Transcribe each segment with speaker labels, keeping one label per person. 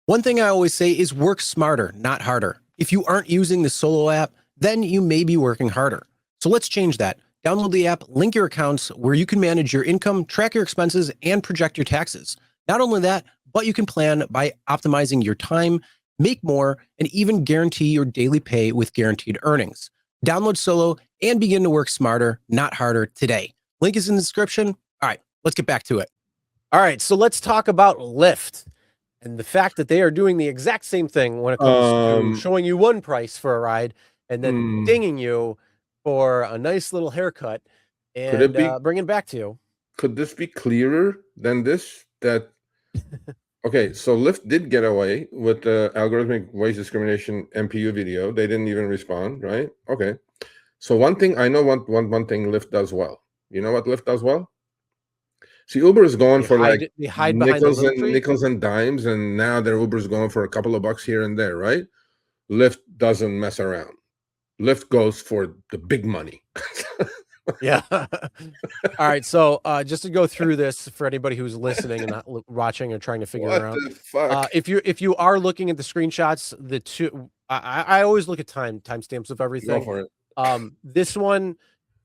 Speaker 1: One thing I always say is work smarter, not harder. If you aren't using the Solo app, then you may be working harder. So let's change that. Download the app, link your accounts where you can manage your income, track your expenses, and project your taxes. Not only that, but you can plan by optimizing your time, make more, and even guarantee your daily pay with guaranteed earnings. Download Solo and begin to work smarter, not harder today. Link is in the description. All right, let's get back to it. All right, so let's talk about Lyft and the fact that they are doing the exact same thing when it comes to showing you one price for a ride and then dinging you for a nice little haircut and bringing it back to you.
Speaker 2: Could this be clearer than this? That okay, so Lyft did get away with the algorithmic wage discrimination MPU video. They didn't even respond, right? Okay. So one thing I know, one thing Lyft does well. You know what Lyft does well? See, Uber is going for like nickels and dimes, and now their Uber's going for a couple of bucks here and there, right? Lyft doesn't mess around. Lyft goes for the big money.
Speaker 1: Yeah. All right. So just to go through this for anybody who's listening and not watching or trying to figure it out. If you are looking at the screenshots, the two I always look at timestamps of everything.
Speaker 2: Go for it.
Speaker 1: This one,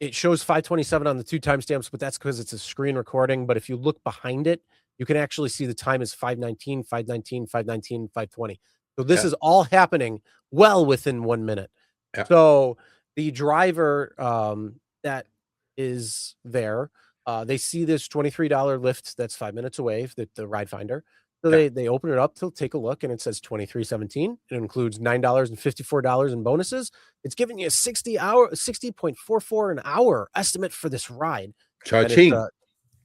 Speaker 1: it shows 5:27 on the two timestamps, but that's because it's a screen recording. But if you look behind it, you can actually see the time is 5:19, 5:19, 5:19, 5:20. So this is all happening well within 1 minute. Yeah. So the driver that is there, they see this $23 Lyft that's 5 minutes away, the Ridefinder. So they open it up to take a look, and it says $23.17. It includes $9.54 in bonuses. It's giving you a 60.44 an hour estimate for this ride.
Speaker 2: Cha-ching.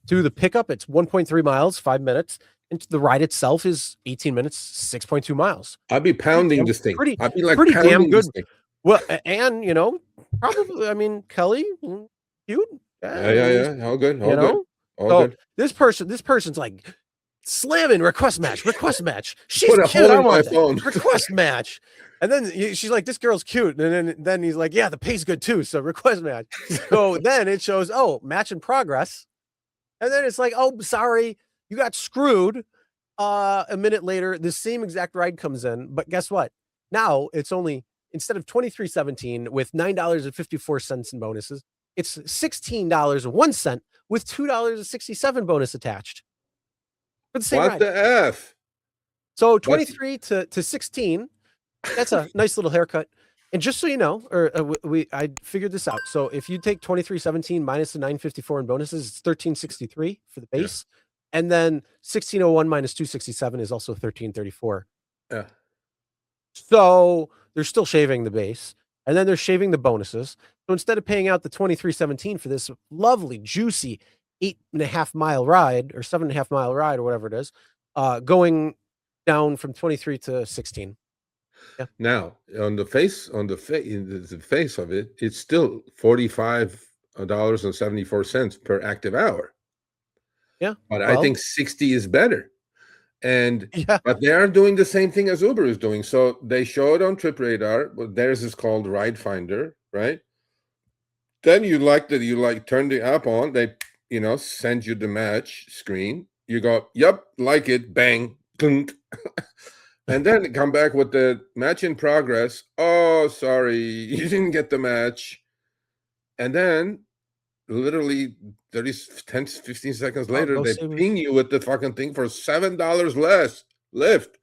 Speaker 1: To the pickup, it's 1.3 miles, 5 minutes. And the ride itself is 18 minutes, 6.2 miles.
Speaker 2: I'd be pounding this thing.
Speaker 1: I'd
Speaker 2: be like
Speaker 1: pretty damn good. Well, and you know, probably, I mean, Kelly, cute.
Speaker 2: Yeah. All good. All good.
Speaker 1: This person's like slamming request match. She's
Speaker 2: Put a
Speaker 1: cute.
Speaker 2: hole in my phone.
Speaker 1: Request match. And then she's like, this girl's cute. And then he's like, yeah, the pay's good too. So request match. So then it shows, oh, match in progress. And then it's like, oh, sorry, you got screwed. A minute later, the same exact ride comes in. But guess what? Now it's only, instead of $23.17 with $9.54 in bonuses, it's $16.01 with $2.67 bonus attached. For the same ride.
Speaker 2: What the F?
Speaker 1: So 23 to 16, that's a nice little haircut. And just so you know, I figured this out. So if you take 23.17 minus the 9.54 in bonuses, it's 13.63 for the base. Yeah. And then 16.01 minus 2.67 is also 13.34.
Speaker 2: Yeah.
Speaker 1: So they're still shaving the base, and then they're shaving the bonuses. So instead of paying out the 23.17 for this lovely, juicy 8.5 mile ride or 7.5 mile ride or whatever it is, going down from 23 to 16. Yeah.
Speaker 2: Now, on the face of it, it's still $45.74 per active hour.
Speaker 1: Yeah.
Speaker 2: But I think 60 is better. And but they are doing the same thing as Uber is doing. So they show it on TripRadar, but theirs is called Ridefinder, right? Then you turn the app on, they send you the match screen. You go, yep, like it, bang, clunk. And then come back with the match in progress. Oh, sorry, you didn't get the match. And then literally 10, 15 seconds later, they ping you with the fucking thing for $7 less. Lyft,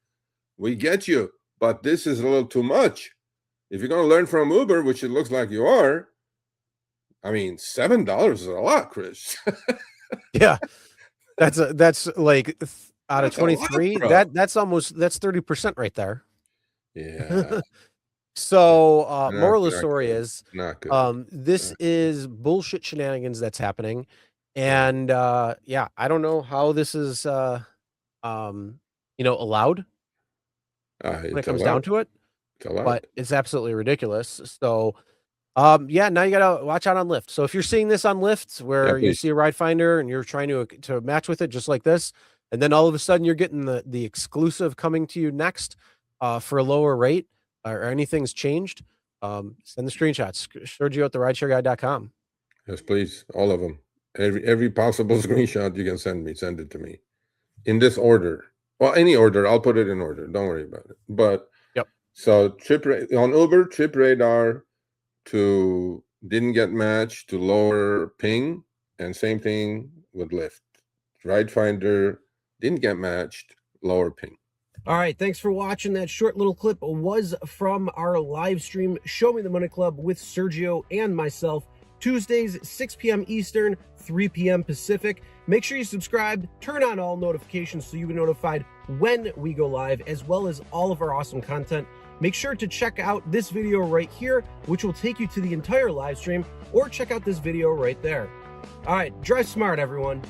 Speaker 2: we get you, but this is a little too much. If you're going to learn from Uber, which it looks like you are, I mean, $7 is a lot, Chris.
Speaker 1: Yeah, that's like out of 23. That's 30% right there.
Speaker 2: Yeah.
Speaker 1: So moral of the story is not good. This is bullshit shenanigans that's happening. And I don't know how this is allowed when it comes down to it. But it's absolutely ridiculous. So now you gotta watch out on Lyft. So if you're seeing this on Lyft where you see a Ridefinder and you're trying to match with it just like this, and then all of a sudden you're getting the exclusive coming to you next for a lower rate, or anything's changed, send the screenshots. Sergio at the rideshareguy.com.
Speaker 2: Yes, please. All of them. Every possible screenshot you can send it to me. In this order. Well, any order, I'll put it in order. Don't worry about it. But
Speaker 1: Yep.
Speaker 2: So on Uber, trip radar to didn't get matched to lower ping, and same thing with Lyft. Ridefinder didn't get matched, lower ping.
Speaker 3: All right, thanks for watching. That short little clip was from our live stream, Show Me the Money Club with Sergio and myself, Tuesdays, 6 p.m. Eastern, 3 p.m. Pacific. Make sure you subscribe, turn on all notifications so you get notified when we go live, as well as all of our awesome content. Make sure to check out this video right here, which will take you to the entire live stream, or check out this video right there. All right, drive smart, everyone.